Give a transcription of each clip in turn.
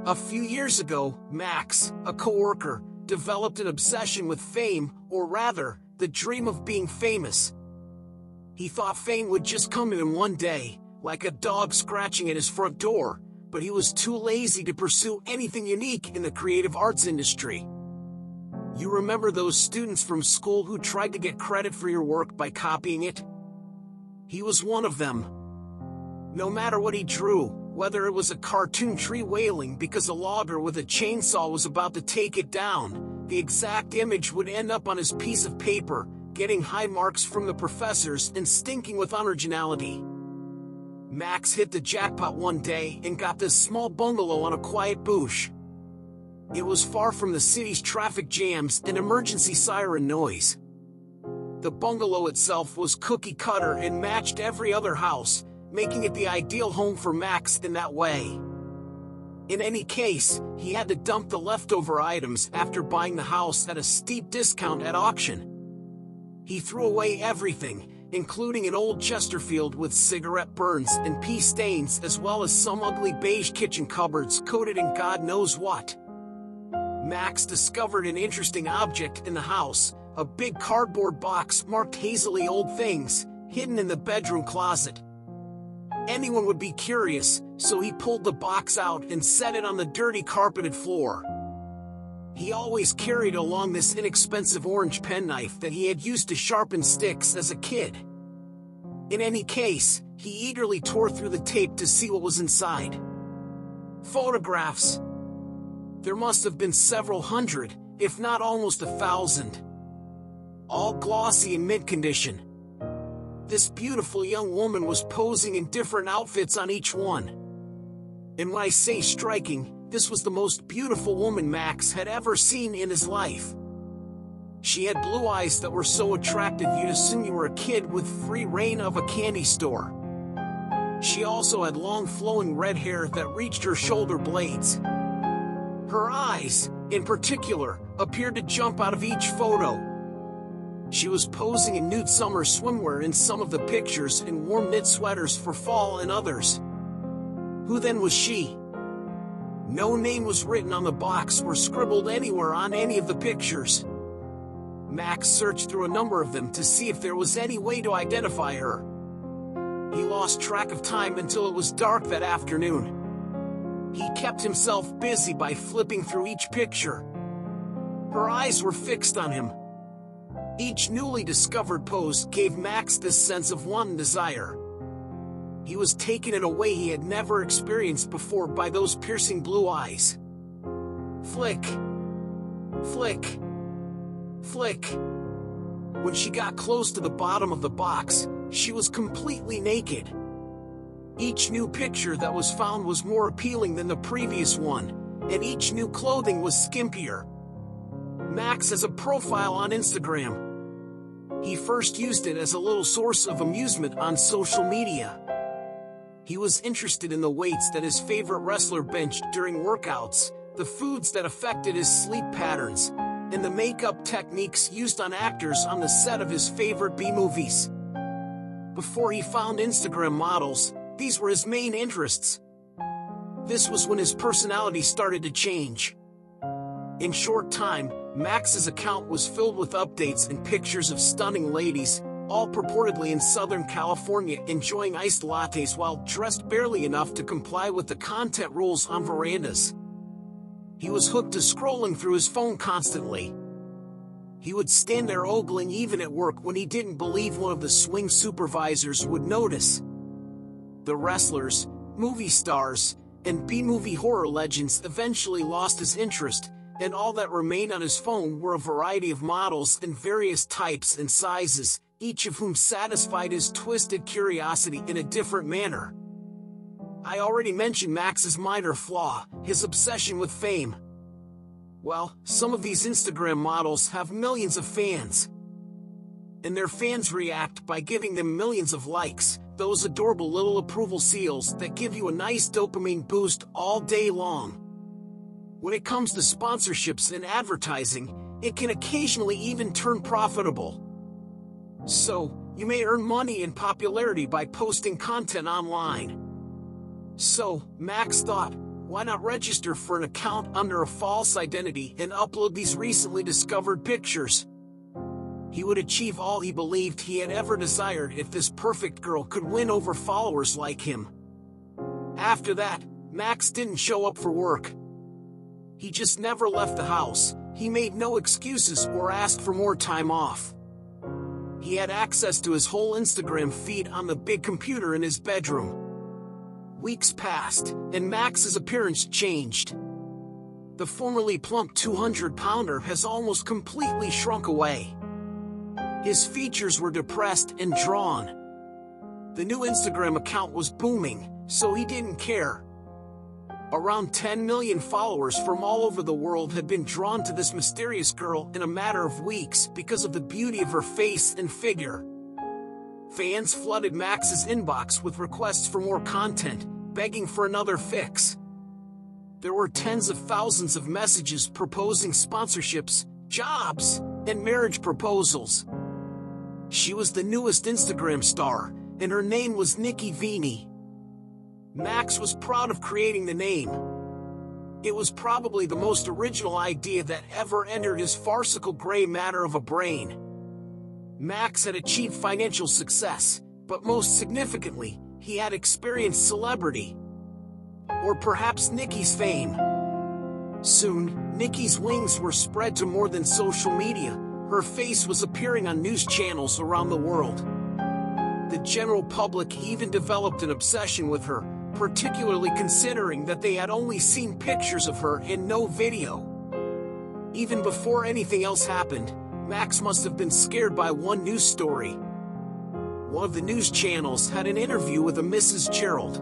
A few years ago, Max, a coworker, developed an obsession with fame, or rather, the dream of being famous. He thought fame would just come to him one day, like a dog scratching at his front door, but he was too lazy to pursue anything unique in the creative arts industry. You remember those students from school who tried to get credit for your work by copying it? He was one of them. No matter what he drew, whether it was a cartoon tree wailing because a logger with a chainsaw was about to take it down, the exact image would end up on his piece of paper, getting high marks from the professors and stinking with unoriginality. Max hit the jackpot one day and got this small bungalow on a quiet bush. It was far from the city's traffic jams and emergency siren noise. The bungalow itself was cookie-cutter and matched every other house, making it the ideal home for Max in that way. In any case, he had to dump the leftover items after buying the house at a steep discount at auction. He threw away everything, including an old Chesterfield with cigarette burns and pee stains, as well as some ugly beige kitchen cupboards coated in God knows what. Max discovered an interesting object in the house, a big cardboard box marked hazily old things, hidden in the bedroom closet. Anyone would be curious, so he pulled the box out and set it on the dirty carpeted floor. He always carried along this inexpensive orange penknife that he had used to sharpen sticks as a kid. In any case, he eagerly tore through the tape to see what was inside. Photographs. There must have been several hundred, if not almost 1,000. All glossy and mint condition. This beautiful young woman was posing in different outfits on each one. And when I say striking, this was the most beautiful woman Max had ever seen in his life. She had blue eyes that were so attractive you'd assume you were a kid with free reign of a candy store. She also had long flowing red hair that reached her shoulder blades. Her eyes, in particular, appeared to jump out of each photo. She was posing in nude summer swimwear in some of the pictures and warm knit sweaters for fall in others. Who then was she? No name was written on the box or scribbled anywhere on any of the pictures. Max searched through a number of them to see if there was any way to identify her. He lost track of time until it was dark that afternoon. He kept himself busy by flipping through each picture. Her eyes were fixed on him. Each newly discovered pose gave Max this sense of wanton desire. He was taken in a way he had never experienced before by those piercing blue eyes. Flick. Flick. Flick. When she got close to the bottom of the box, she was completely naked. Each new picture that was found was more appealing than the previous one, and each new clothing was skimpier. Max has a profile on Instagram. He first used it as a little source of amusement on social media. He was interested in the weights that his favorite wrestler benched during workouts, the foods that affected his sleep patterns, and the makeup techniques used on actors on the set of his favorite B-movies. Before he found Instagram models, these were his main interests. This was when his personality started to change. In short time, Max's account was filled with updates and pictures of stunning ladies, all purportedly in Southern California enjoying iced lattes while dressed barely enough to comply with the content rules on verandas. He was hooked to scrolling through his phone constantly. He would stand there ogling even at work when he didn't believe one of the swing supervisors would notice. The wrestlers, movie stars, and B-movie horror legends eventually lost his interest, and all that remained on his phone were a variety of models in various types and sizes, each of whom satisfied his twisted curiosity in a different manner. I already mentioned Max's minor flaw, his obsession with fame. Well, some of these Instagram models have millions of fans. And their fans react by giving them millions of likes, those adorable little approval seals that give you a nice dopamine boost all day long. When it comes to sponsorships and advertising, it can occasionally even turn profitable. So, you may earn money and popularity by posting content online. So, Max thought, Why not register for an account under a false identity and upload these recently discovered pictures? He would achieve all he believed he had ever desired if this perfect girl could win over followers like him. After that, Max didn't show up for work. He just never left the house. He made no excuses or asked for more time off. He had access to his whole Instagram feed on the big computer in his bedroom. Weeks passed, and Max's appearance changed. The formerly plump 200-pounder has almost completely shrunk away. His features were depressed and drawn. The new Instagram account was booming, so he didn't care. Around 10 million followers from all over the world had been drawn to this mysterious girl in a matter of weeks because of the beauty of her face and figure. Fans flooded Max's inbox with requests for more content, begging for another fix. There were tens of thousands of messages proposing sponsorships, jobs, and marriage proposals. She was the newest Instagram star, and her name was Nikki Vini. Max was proud of creating the name. It was probably the most original idea that ever entered his farcical gray matter of a brain. Max had achieved financial success, but most significantly, he had experienced celebrity. Or perhaps Nikki's fame. Soon, Nikki's wings were spread to more than social media. Her face was appearing on news channels around the world. The general public even developed an obsession with her, particularly considering that they had only seen pictures of her and no video. Even before anything else happened, Max must have been scared by one news story. One of the news channels had an interview with a Mrs. Gerald.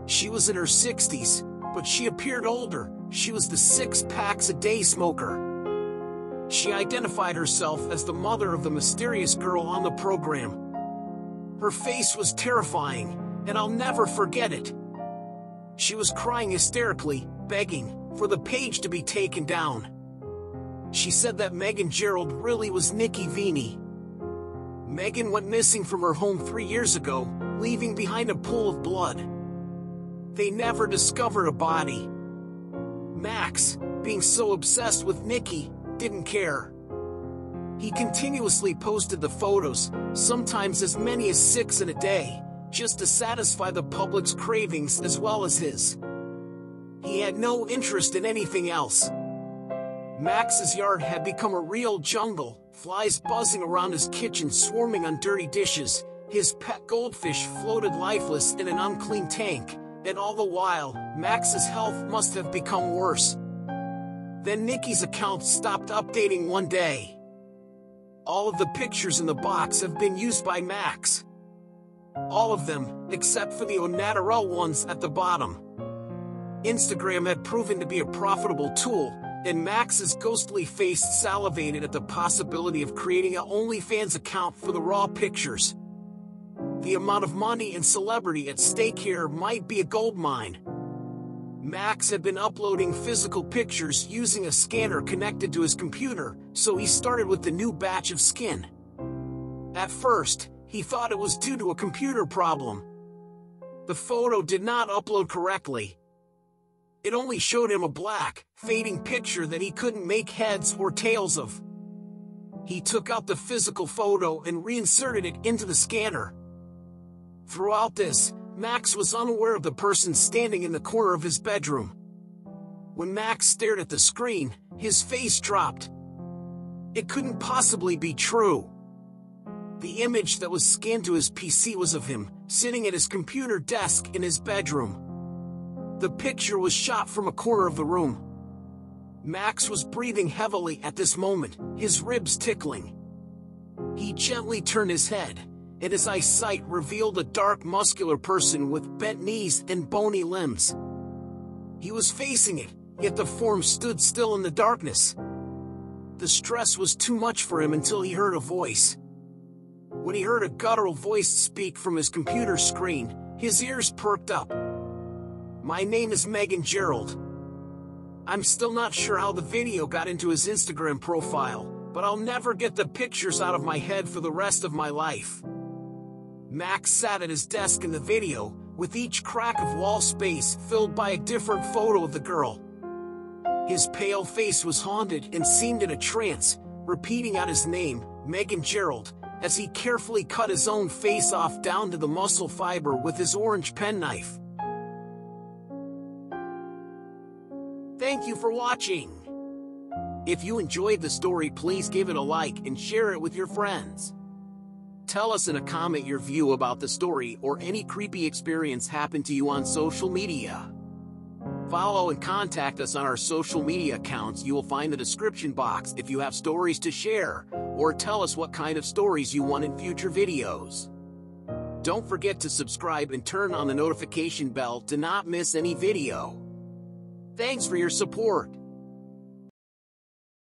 She was in her 60s, but she appeared older. She was the 6 packs a day smoker. She identified herself as the mother of the mysterious girl on the program. Her face was terrifying, and I'll never forget it. She was crying hysterically, begging for the page to be taken down. She said that Megan Gerald really was Nikki Vini. Megan went missing from her home 3 years ago, leaving behind a pool of blood. They never discovered a body. Max, being so obsessed with Nikki, didn't care. He continuously posted the photos, sometimes as many as 6 in a day, just to satisfy the public's cravings as well as his. He had no interest in anything else. Max's yard had become a real jungle, flies buzzing around his kitchen, swarming on dirty dishes. His pet goldfish floated lifeless in an unclean tank, and all the while, Max's health must have become worse. Then Nikki's account stopped updating one day. All of the pictures in the box have been used by Max. All of them, except for the au naturel ones at the bottom. Instagram had proven to be a profitable tool, and Max's ghostly face salivated at the possibility of creating an OnlyFans account for the raw pictures. The amount of money and celebrity at stake here might be a goldmine. Max had been uploading physical pictures using a scanner connected to his computer, so he started with the new batch of skin. At first, he thought it was due to a computer problem. The photo did not upload correctly. It only showed him a black, fading picture that he couldn't make heads or tails of. He took out the physical photo and reinserted it into the scanner. Throughout this, Max was unaware of the person standing in the corner of his bedroom. When Max stared at the screen, his face dropped. It couldn't possibly be true. The image that was scanned to his PC was of him, sitting at his computer desk in his bedroom. The picture was shot from a corner of the room. Max was breathing heavily at this moment, his ribs tickling. He gently turned his head, and his eyesight revealed a dark, muscular person with bent knees and bony limbs. He was facing it, yet the form stood still in the darkness. The stress was too much for him until he heard a voice. When he heard a guttural voice speak from his computer screen, his ears perked up. "My name is Megan Gerald. I'm still not sure how the video got into his Instagram profile, but I'll never get the pictures out of my head for the rest of my life." Max sat at his desk in the video, with each crack of wall space filled by a different photo of the girl. His pale face was haunted and seemed in a trance, repeating out his name, Megan Gerald, as he carefully cut his own face off down to the muscle fiber with his orange penknife. Thank you for watching. If you enjoyed the story, please give it a like and share it with your friends. Tell us in a comment your view about the story or any creepy experience happened to you on social media. Follow and contact us on our social media accounts. You will find the description box if you have stories to share, or tell us what kind of stories you want in future videos. Don't forget to subscribe and turn on the notification bell to not miss any video. Thanks for your support.